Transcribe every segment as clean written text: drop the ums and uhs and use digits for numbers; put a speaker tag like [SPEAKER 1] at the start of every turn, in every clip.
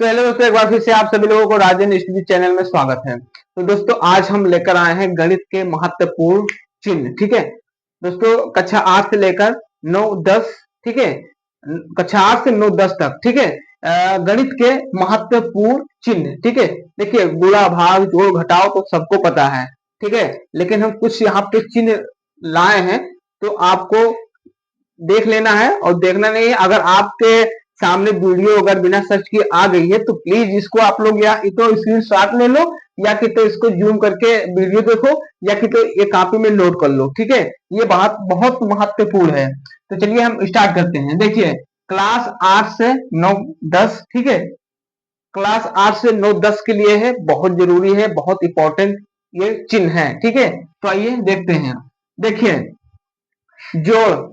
[SPEAKER 1] तो हेलो दोस्तों, एक बार फिर से आप सभी लोगों को राजन स्टडी चैनल में स्वागत है। तो दोस्तों, आज हम लेकर आए हैं गणित के महत्वपूर्ण चिन्ह। ठीक है दोस्तों, कक्षा 8 से लेकर 9-10, ठीक है, कक्षा 8 से 9-10 तक, ठीक है, गणित के महत्वपूर्ण चिन्ह। ठीक है, देखिए गुणा भाग जोड़ घटाव तो सबको पता है, ठीक है, लेकिन हम कुछ यहाँ पे चिन्ह लाए हैं, तो आपको देख लेना है और देखना नहीं है। अगर आपके सामने वीडियो अगर बिना सर्च किए आ गई है तो प्लीज इसको आप लोग या तो स्क्रीनशॉट ले लो, या कि तो इसको जूम करके वीडियो देखो, या कि तो ये कॉपी में नोट कर लो। ठीक है, ये बात बहुत महत्वपूर्ण है। तो चलिए हम स्टार्ट करते हैं। देखिए, क्लास 8 से 9-10, ठीक है, क्लास 8 से 9-10 के लिए है, बहुत जरूरी है, बहुत इंपॉर्टेंट ये चिन्ह है। ठीक है, तो आइए देखते हैं। देखिए, जोड़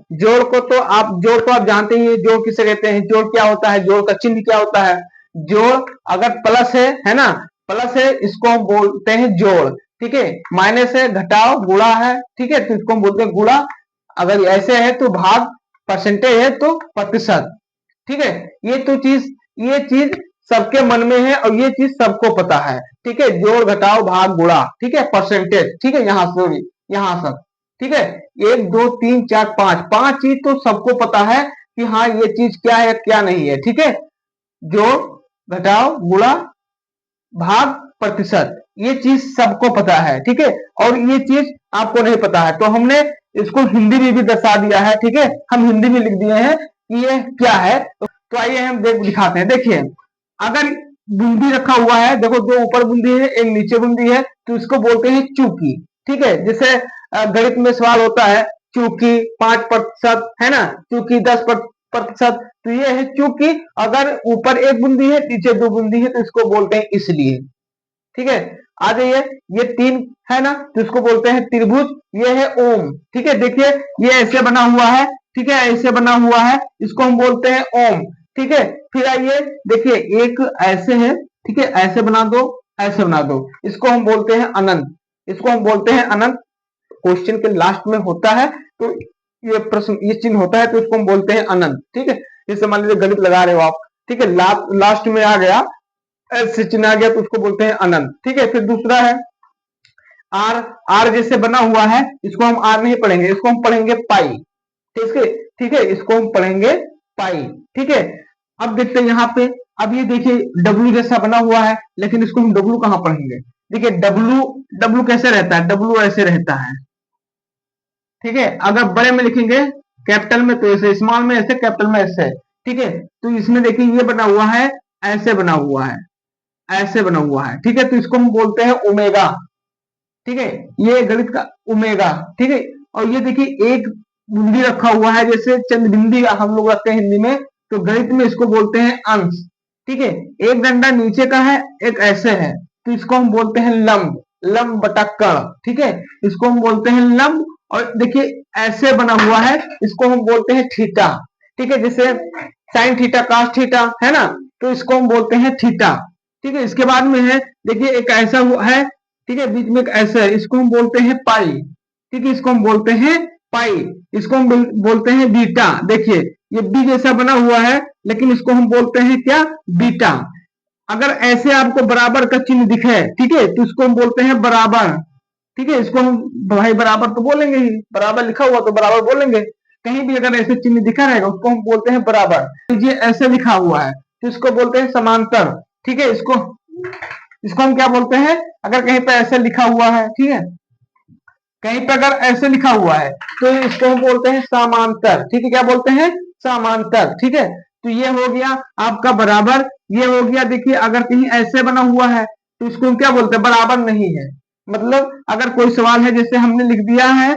[SPEAKER 1] तो आप जानते ही हैं, जोड़ किसे कहते हैं, जोड़ क्या होता है, जोड़ का चिन्ह क्या होता है। जोड़ अगर प्लस है ना, प्लस है, इसको हम बोलते हैं जोड़। ठीक है, माइनस है, घटाव, गुणा है, ठीक है, तो इसको हम बोलते हैं गुणा। अगर ऐसे है तो भाग, परसेंटेज है तो प्रतिशत। ठीक है, ये चीज सबके मन में है और ये चीज सबको पता है। ठीक है, जोड़ घटाव भाग गुणा, ठीक है, परसेंटेज, ठीक है, यहाँ सॉरी यहाँ सब, ठीक है, 1 2 3 4 5 5 चीज तो सबको पता है कि हाँ ये चीज क्या है क्या नहीं है। ठीक है, जोड़ घटाव गुणा भाग प्रतिशत, ये चीज सबको पता है। ठीक है, और ये चीज आपको नहीं पता है तो हमने इसको हिंदी में भी दर्शा दिया है। ठीक है, हम हिंदी में लिख दिए हैं कि ये क्या है। तो आइए हम दिखाते हैं। देखिए, अगर बूंदी रखा हुआ है, देखो दो ऊपर बूंदी है एक नीचे बूंदी है, तो इसको बोलते हैं चूकी। ठीक है, जैसे गणित में सवाल होता है चूकी 5% है ना, चूकी 10%, तो ये है चूकी। अगर ऊपर एक बूंदी है नीचे दो बूंदी है तो इसको बोलते हैं इसलिए। ठीक है, आ जाइए, ये 3 है ना, तो इसको बोलते हैं त्रिभुज। ये है ओम। ठीक है, देखिए ये ऐसे बना हुआ है, ठीक है, ऐसे बना हुआ है, इसको हम बोलते हैं ओम। ठीक है, फिर आइए देखिए, एक ऐसे है, ठीक है, ऐसे बना दो, ऐसे बना दो, इसको हम बोलते हैं अनंत। इसको हम बोलते हैं अनंत। क्वेश्चन के लास्ट में होता है तो ये प्रश्न, ये चिन्ह होता है तो इसको हम बोलते हैं अनंत। ठीक है, जैसे मान लीजिए गणित लगा रहे हो आप, ठीक है, लास्ट में आ गया, ऐसे चिन्ह आ गया तो उसको बोलते हैं अनंत। ठीक है, फिर दूसरा है आर। आर जैसे बना हुआ है, इसको हम आर नहीं पढ़ेंगे, इसको हम पढ़ेंगे पाई। ठीक है, ठीक है, इसको हम पढ़ेंगे पाई। ठीक है, अब देखते हैं यहाँ पे, अब ये देखिए डब्ल्यू जैसा बना हुआ है, लेकिन इसको हम डब्ल्यू कहाँ पढ़ेंगे। देखिए डब्ल्यू, डब्ल्यू कैसे रहता है, डब्ल्यू ऐसे रहता है। ठीक है, अगर बड़े में लिखेंगे कैपिटल में तो ऐसे, स्मॉल में ऐसे, कैपिटल में ऐसे। ठीक है, तो इसमें देखिए ये बना हुआ है, ऐसे बना हुआ है, ऐसे बना हुआ है। ठीक है, तो इसको हम बोलते हैं ओमेगा। ठीक है, ये गणित का ओमेगा। ठीक है, और ये देखिए एक बिंदी रखा हुआ है, जैसे चंद बिंदी हम लोग रखते हैं हिंदी में, तो गणित में इसको बोलते हैं अंश। ठीक है, एक डंडा नीचे का है एक ऐसे है, तो इसको हम बोलते हैं लंब। लंब बटा कर्ण, ठीक है, इसको हम बोलते हैं लंब। और देखिए ऐसे बना हुआ है, इसको हम बोलते हैं थीटा। ठीक है, जैसे साइन थीटा कॉस थीटा है ना, तो इसको हम बोलते हैं थीटा। ठीक है, इसके बाद में है, देखिए एक ऐसा हुआ है, ठीक है, बीच में एक ऐसा है, इसको हम बोलते हैं पाई। ठीक है, इसको हम बोलते हैं पाई। इसको हम बोलते हैं बीटा। देखिए ये बी जैसा बना हुआ है, लेकिन इसको हम बोलते हैं क्या, बीटा। अगर ऐसे आपको बराबर का चिन्ह दिखे, ठीक है, तो इसको हम बोलते हैं बराबर। ठीक है, इसको हम भाई बराबर तो बोलेंगे ही, बराबर लिखा हुआ तो बराबर बोलेंगे। कहीं भी अगर ऐसे चिन्ह दिखा रहेगा उसको हम बोलते हैं बराबर। ये ऐसे लिखा हुआ है तो इसको बोलते हैं समांतर। ठीक है, इसको इसको हम क्या बोलते हैं, अगर कहीं पे ऐसे लिखा हुआ है, ठीक है, कहीं पे अगर ऐसे लिखा हुआ है तो इसको हम बोलते हैं समांतर। ठीक है, क्या बोलते हैं, समांतर। ठीक है, तो ये हो गया आपका बराबर, ये हो गया। देखिए अगर कहीं ऐसे बना हुआ है तो इसको हम क्या बोलते हैं, बराबर नहीं है। मतलब अगर कोई सवाल है, जैसे हमने लिख दिया है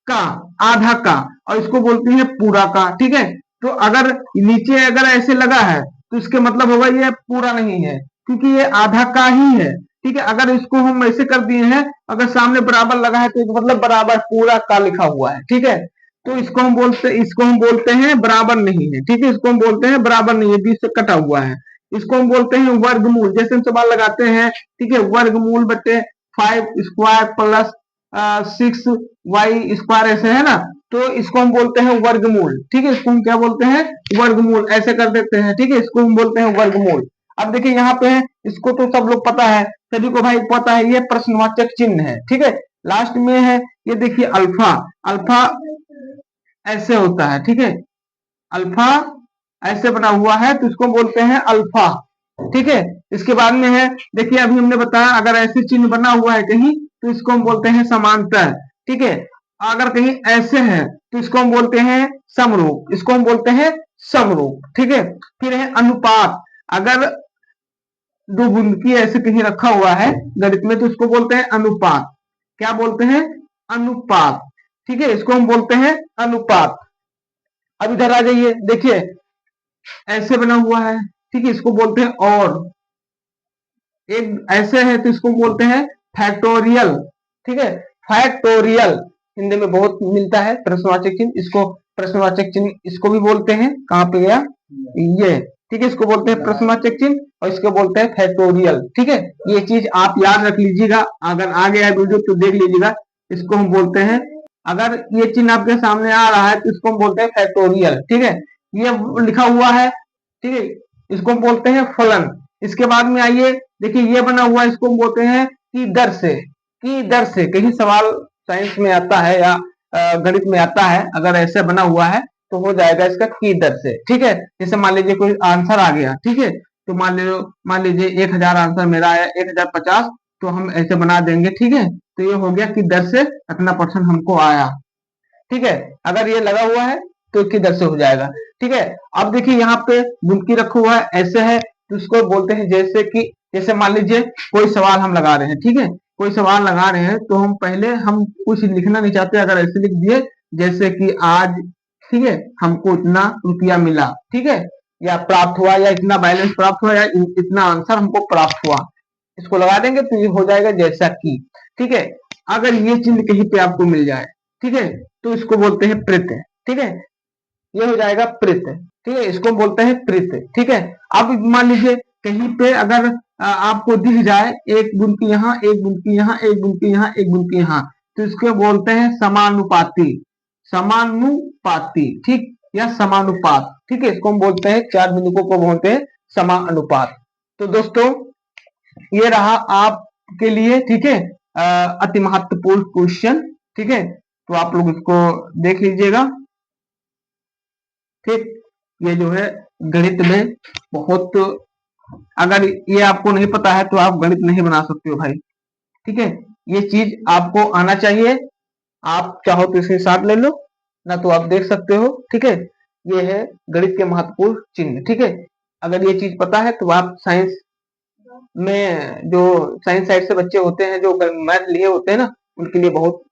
[SPEAKER 1] का, आधा का, और इसको बोलते हैं पूरा का। ठीक है, तो अगर नीचे अगर ऐसे लगा है तो इसके मतलब होगा ये पूरा नहीं है, क्योंकि ये आधा का ही है। ठीक है, अगर इसको हम ऐसे कर दिए हैं, अगर सामने बराबर लगा है तो मतलब बराबर पूरा का लिखा हुआ है। ठीक है, तो इसको हम बोलते हैं बराबर नहीं है। ठीक है, इसको हम बोलते हैं बराबर नहीं है, बीच से कटा हुआ है। इसको हम बोलते हैं वर्गमूल। जैसे हम सवाल लगाते हैं, ठीक है, वर्गमूल बटे 5² प्लस 6y² ऐसे है ना, तो इसको हम बोलते हैं वर्गमूल। ठीक है, इसको हम क्या बोलते हैं, वर्गमूल, ऐसे कर देते हैं। ठीक है, इसको हम बोलते हैं वर्गमूल। अब देखिए यहाँ पे है, इसको तो सब लोग पता है, सभी को भाई पता है, ये प्रश्नवाचक चिन्ह है, ठीक है। लास्ट में है ये देखिए अल्फा, अल्फा ऐसे होता है, ठीक है, अल्फा ऐसे बना हुआ है तो इसको बोलते हैं अल्फा, ठीक है। इसके बाद में है देखिए अभी हमने बताया अगर ऐसे चिन्ह बना हुआ है कहीं तो इसको हम बोलते हैं समांतर, ठीक है। अगर कहीं ऐसे है तो इसको हम बोलते हैं समरूप, इसको हम बोलते हैं समरूप, ठीक है। फिर है अनुपात, अगर दो बुंदकी ऐसे कहीं रखा हुआ है गणित में तो इसको बोलते हैं अनुपात, क्या बोलते हैं, अनुपात, ठीक है, इसको हम बोलते हैं अनुपात। अब इधर आ जाइए, देखिए ऐसे बना हुआ है, ठीक है, इसको बोलते हैं और, एक ऐसे है तो इसको बोलते हैं फैक्टोरियल, ठीक है, फैक्टोरियल हिंदी में बहुत मिलता है प्रश्नवाचक चिन्ह, इसको प्रश्नवाचक चिन्ह इसको भी बोलते हैं, कहां पे गया ये, ठीक है, इसको बोलते हैं प्रश्नवाचक चिन्ह और इसको बोलते हैं फैक्टोरियल, ठीक है। ये चीज आप याद रख लीजिएगा, अगर आ गया वीडियो तो देख लीजिएगा, इसको हम बोलते हैं, अगर ये चिन्ह आपके सामने आ रहा है तो इसको हम बोलते हैं फैक्टोरियल, ठीक है। ये लिखा हुआ है, ठीक है, इसको हम बोलते हैं फलन। इसके बाद में आइए देखिए ये बना हुआ है, इसको हम बोलते हैं की दर से, की दर से, कहीं सवाल साइंस में आता है या गणित में आता है, अगर ऐसे बना हुआ है तो हो जाएगा इसका की दर से, ठीक है। जैसे मान लीजिए कोई आंसर आ गया, ठीक है, तो मान लीजिए 1000 आंसर मेरा आया 1050, तो हम ऐसे बना देंगे, ठीक है, तो ये हो गया कि दर से इतना परसेंट हमको आया, ठीक है। अगर ये लगा हुआ है तो किधर से हो जाएगा, ठीक है। अब देखिए यहाँ पे बुनकी रखा हुआ है, ऐसे है तो इसको बोलते हैं जैसे कि, जैसे मान लीजिए कोई सवाल हम लगा रहे हैं, ठीक है, कोई सवाल लगा रहे हैं तो हम पहले हम कुछ लिखना नहीं चाहते, अगर ऐसे लिख दिए जैसे कि आज, ठीक है, हमको इतना रुपया मिला, ठीक है, या प्राप्त हुआ, या इतना बैलेंस प्राप्त हुआ, या इतना आंसर हमको प्राप्त हुआ, इसको लगा देंगे तो ये हो जाएगा जैसा कि, ठीक है। अगर ये चिन्ह कहीं पे आपको मिल जाए, ठीक है, तो इसको बोलते हैं प्रत, ठीक है, ये हो जाएगा प्रत, ठीक है, इसको बोलते हैं प्रत, ठीक है। अब मान लीजिए कहीं पे अगर आपको दिख जाए एक बुनकी यहाँ, एक बुनकी यहाँ, एक बुनकी यहाँ, एक बुनकी यहाँ, तो इसको बोलते हैं समानुपाती, समानुपाती, ठीक, या समानुपात, ठीक है, इसको हम बोलते हैं, चार बिंदुओं को बोलते हैं समानुपात। तो दोस्तों ये रहा आपके लिए, ठीक है, अति महत्वपूर्ण क्वेश्चन, ठीक है, तो आप लोग इसको देख लीजिएगा, ठीक। ये जो है गणित में बहुत, अगर ये आपको नहीं पता है तो आप गणित नहीं बना सकते हो भाई, ठीक है, ये चीज आपको आना चाहिए, आप चाहो तो इसके साथ ले लो, ना तो आप देख सकते हो, ठीक है। ये है गणित के महत्वपूर्ण चिन्ह, ठीक है। अगर ये चीज पता है तो आप साइंस में, जो साइंस साइड से बच्चे होते हैं जो मैथ लिए होते हैं ना, उनके लिए बहुत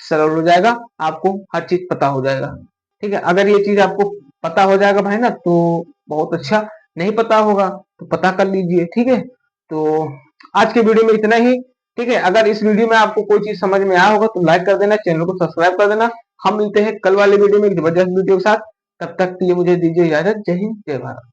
[SPEAKER 1] सरल हो जाएगा, आपको हर चीज पता हो जाएगा, ठीक है। अगर ये चीज आपको पता हो जाएगा भाई ना तो बहुत अच्छा, नहीं पता होगा तो पता कर लीजिए, ठीक है। तो आज के वीडियो में इतना ही, ठीक है। अगर इस वीडियो में आपको कोई चीज समझ में आया होगा तो लाइक कर देना, चैनल को सब्सक्राइब कर देना। हम मिलते हैं कल वाले वीडियो में एक जबरदस्त वीडियो के साथ, तब तक के लिए मुझे दीजिए इजाजत। जय हिंद, जय भारत।